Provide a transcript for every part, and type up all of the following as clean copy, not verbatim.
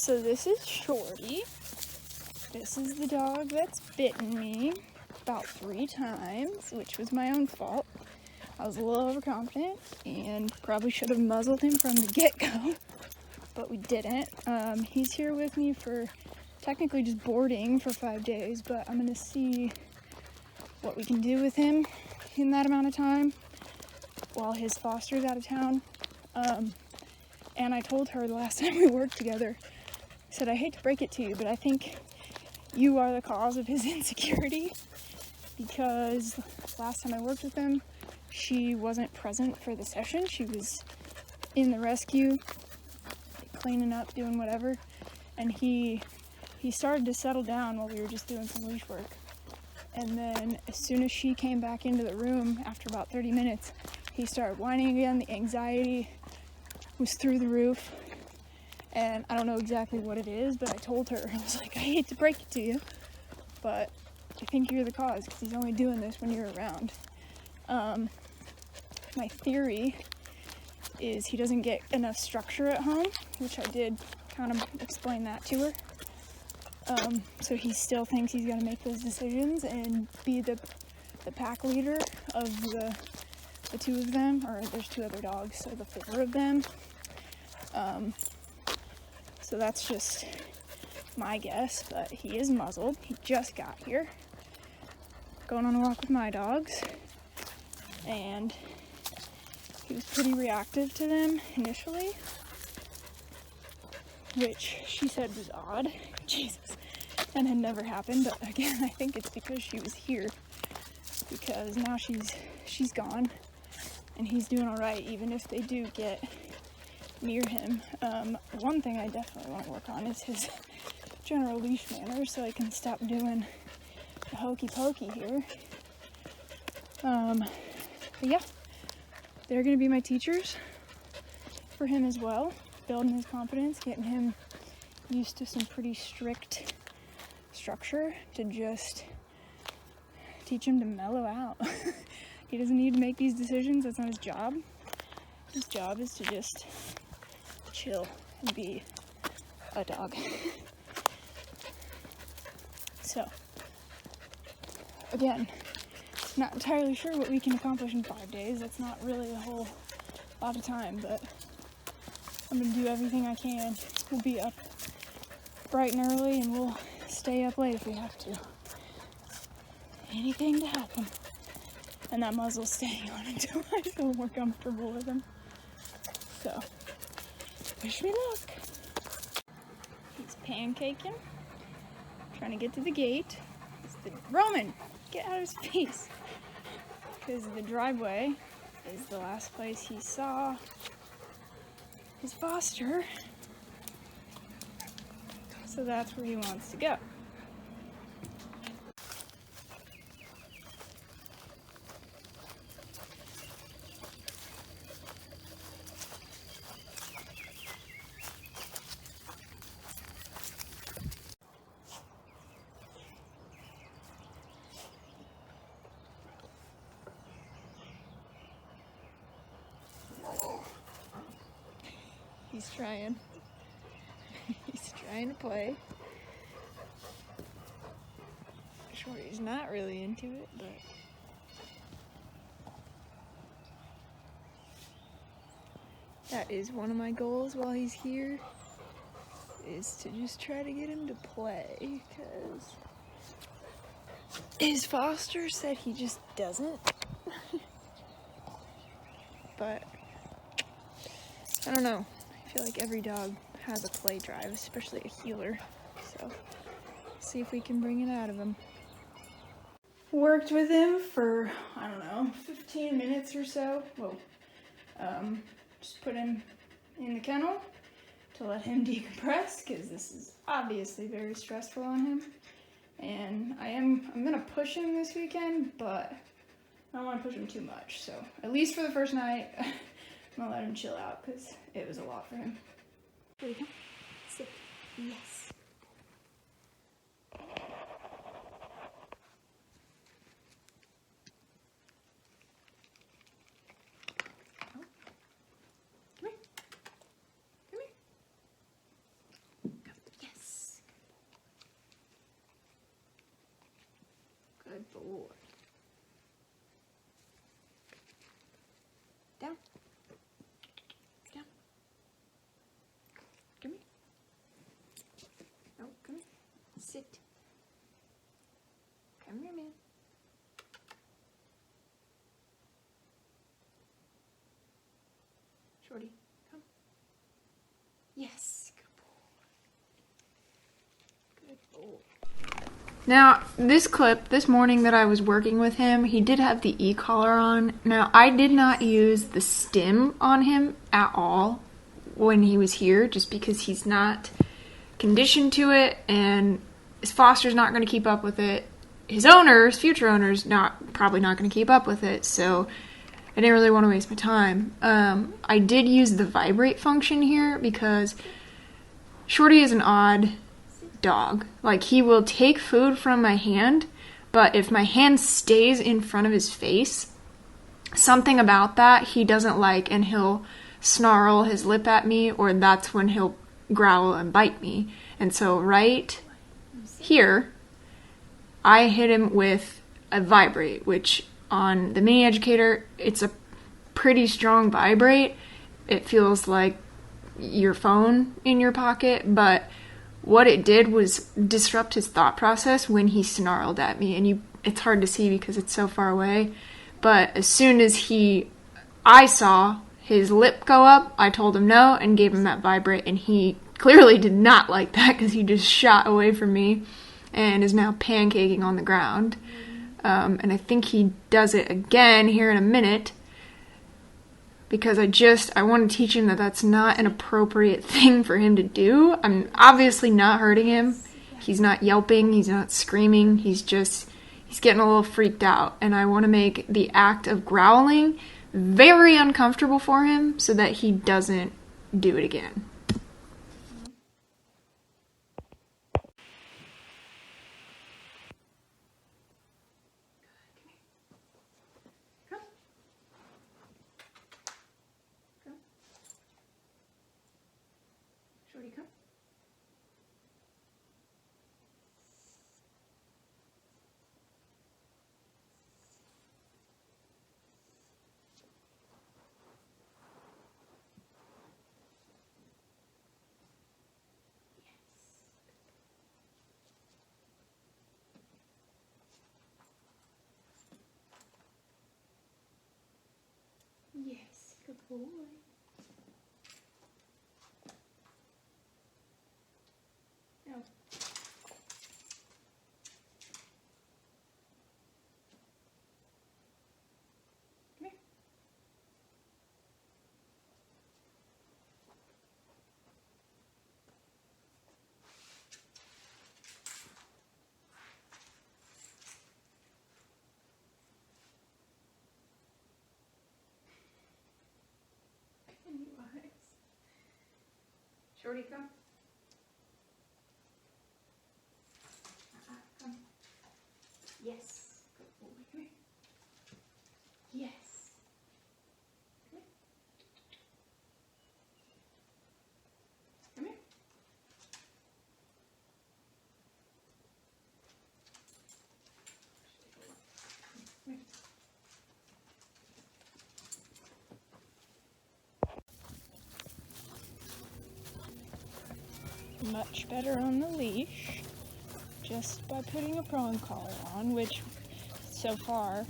So this is Shorty. This is the dog that's bitten me about 3 times, which was my own fault. I was a little overconfident and probably should have muzzled him from the get-go, but we didn't. He's here with me for technically just boarding for 5 days, but I'm gonna see what we can do with him in that amount of time while his foster's out of town. And I told her the last time we worked together, I said, I hate to break it to you, but I think you are the cause of his insecurity, because last time I worked with him, she wasn't present for the session. She was in the rescue, cleaning up, doing whatever, and he started to settle down while we were just doing some leash work. And then as soon as she came back into the room after about 30 minutes, he started whining again. The anxiety was through the roof, and I don't know exactly what it is, but I told her, I was like, I hate to break it to you, but I think you're the cause, because he's only doing this when you're around. My theory is he doesn't get enough structure at home, which I did kind of explain that to her. So he still thinks he's gonna make those decisions and be the pack leader of the 2 of them, or there's 2 other dogs, so the 4 of them. So that's just my guess, but he is muzzled. He just got here, going on a walk with my dogs, and he was pretty reactive to them initially, which she said was odd, Jesus, and had never happened. But again, I think it's because she was here, because now she's gone, and he's doing all right, even if they do get near him. One thing I definitely want to work on is his general leash manners, so I can stop doing the hokey pokey here. But yeah, they're going to be my teachers for him as well, building his confidence, getting him used to some pretty strict structure to just teach him to mellow out. He doesn't need to make these decisions. That's not his job. His job is to just chill and be a dog. So, again, not entirely sure what we can accomplish in 5 days. That's not really a whole lot of time, but I'm gonna do everything I can. We'll be up bright and early, and we'll stay up late if we have to. Anything to happen. And that muzzle's staying on until I feel more comfortable with him. So, wish me luck. He's pancaking, trying to get to the gate. Roman, get out of his face. Because the driveway is the last place he saw his foster. So that's where he wants to go. He's trying. He's trying to play. Shorty's not really into it, but that is one of my goals while he's here, is to just try to get him to play, because his foster said he just doesn't. But I don't know. I feel like every dog has a play drive, especially a healer. So, see if we can bring it out of him. Worked with him for, I don't know, 15 minutes or so. Whoa. Just put him in the kennel to let him decompress, because this is obviously very stressful on him. And I'm gonna push him this weekend, but I don't want to push him too much. So, at least for the first night, I'm gonna let him chill out, because it was a lot for him. Here we go. Sit. Yes. Come here. Come here. Come. boy. Down. Down. Come here. No, come here. Sit. Come here, man. Shorty, come. Yes, good boy. Good boy. Now, this clip, this morning that I was working with him, he did have the e-collar on. Now, I did not use the stim on him at all when he was here, just because he's not conditioned to it, and his foster's not going to keep up with it. His owners, future owners, probably not going to keep up with it, so I didn't really want to waste my time. I did use the vibrate function here because Shorty is an odd dog. Like, he will take food from my hand, but if my hand stays in front of his face, something about that he doesn't like, and he'll snarl his lip at me, or that's when he'll growl and bite me. And so right here, I hit him with a vibrate, which on the mini educator, it's a pretty strong vibrate. It feels like your phone in your pocket, but what it did was disrupt his thought process when he snarled at me, and it's hard to see because it's so far away, but as soon as I saw his lip go up, I told him no and gave him that vibrate, and he clearly did not like that because he just shot away from me and is now pancaking on the ground. And I think he does it again here in a minute, because I want to teach him that that's not an appropriate thing for him to do. I'm obviously not hurting him. He's not yelping, he's not screaming, he's getting a little freaked out. And I want to make the act of growling very uncomfortable for him so that he doesn't do it again. Shorty, come. Yes, good boy. No. Come here. Pennywise. Shorty, come. Come. Yes. Good boy. Come here. Yes. Come here. Come here. Come here. Much better on the leash, just by putting a prong collar on, which so far,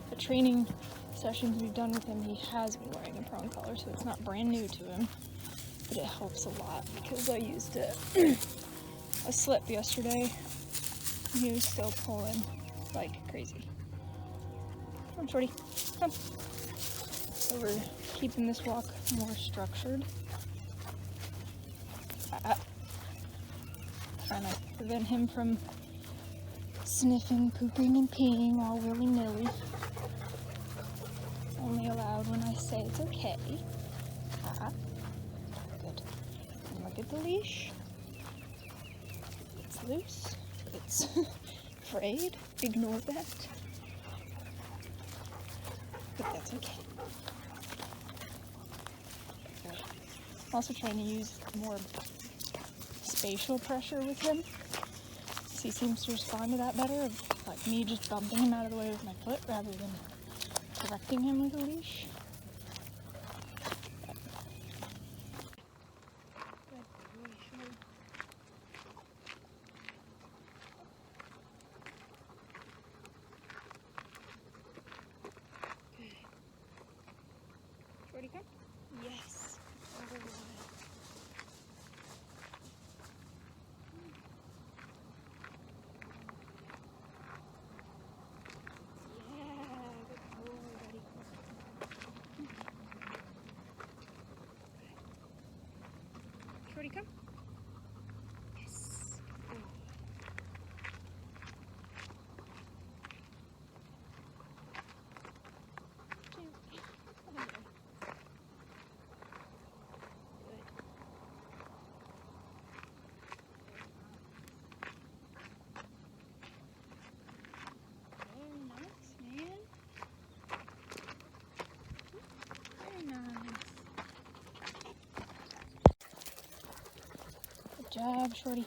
the training sessions we've done with him, he has been wearing a prong collar, so it's not brand new to him, but it helps a lot because I used a slip yesterday, and he was still pulling like crazy. Come on, Shorty, come. So we're keeping this walk more structured. Trying to prevent him from sniffing, pooping, and peeing all willy-nilly. Only allowed when I say it's okay. Good. And look at the leash. It's loose. It's frayed. Ignore that. But that's okay. Good. I'm also trying to use more spatial pressure with him. He seems to respond to that better, of like me just bumping him out of the way with my foot rather than directing him with a leash. Shorty, come. Yes. Oh. Shorty, come. Yes. Very nice, man. Very nice. Good job, Shorty.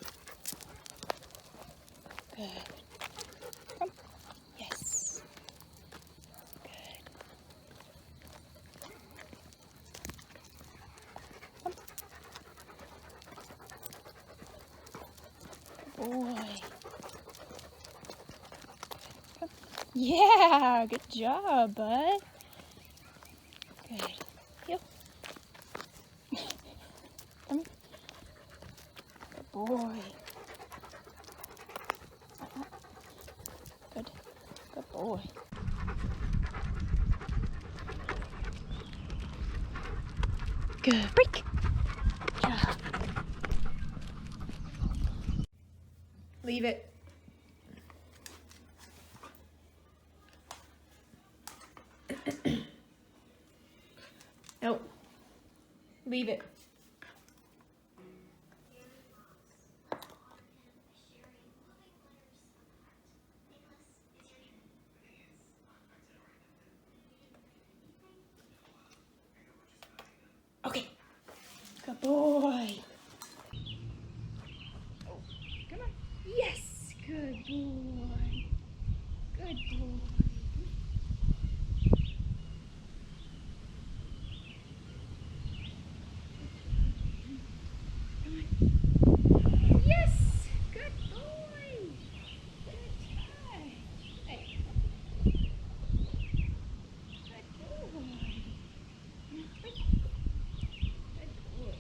Good. Come. Yes. Good. Come. Good boy. Come. Yeah, good job, bud. Good. Heel. Come here. Good boy. Good. Good boy. Good. Break. Good job. Leave it. Nope. Leave it. Okay. Good boy. Oh, come on. Yes. Good boy. Good boy. Yes! Good boy! Good try! Hey. Good boy! Good boy.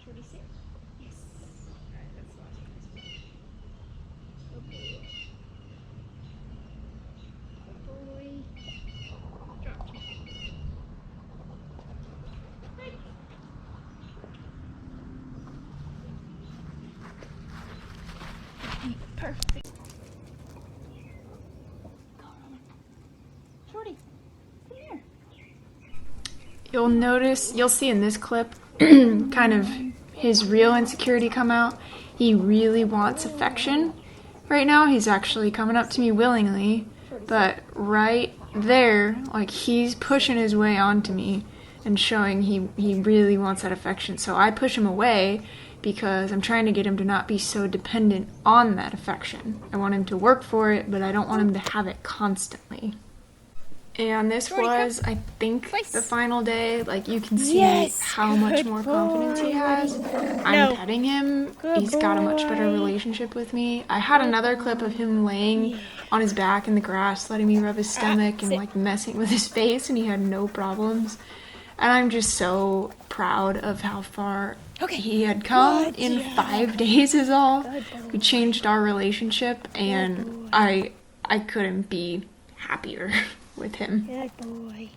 Shorty, sit. Yes. Alright, that's the last one. Good boy. Good boy. Drop. Hey. Perfect. Shorty, come here. You'll see in this clip kind of his real insecurity come out. He really wants affection right now. He's actually coming up to me willingly, but right there, like, he's pushing his way onto me and showing he really wants that affection. So I push him away because I'm trying to get him to not be so dependent on that affection. I want him to work for it, but I don't want him to have it constantly. And this was, I think, the final day. Like, you can see how much more confidence he has. I'm petting him. He's got a much better relationship with me. I had another clip of him laying on his back in the grass, letting me rub his stomach and, like, messing with his face, and he had no problems. And I'm just so proud of how far he had come in 5 days is all. We changed our relationship, and I couldn't be happier with him. Good boy.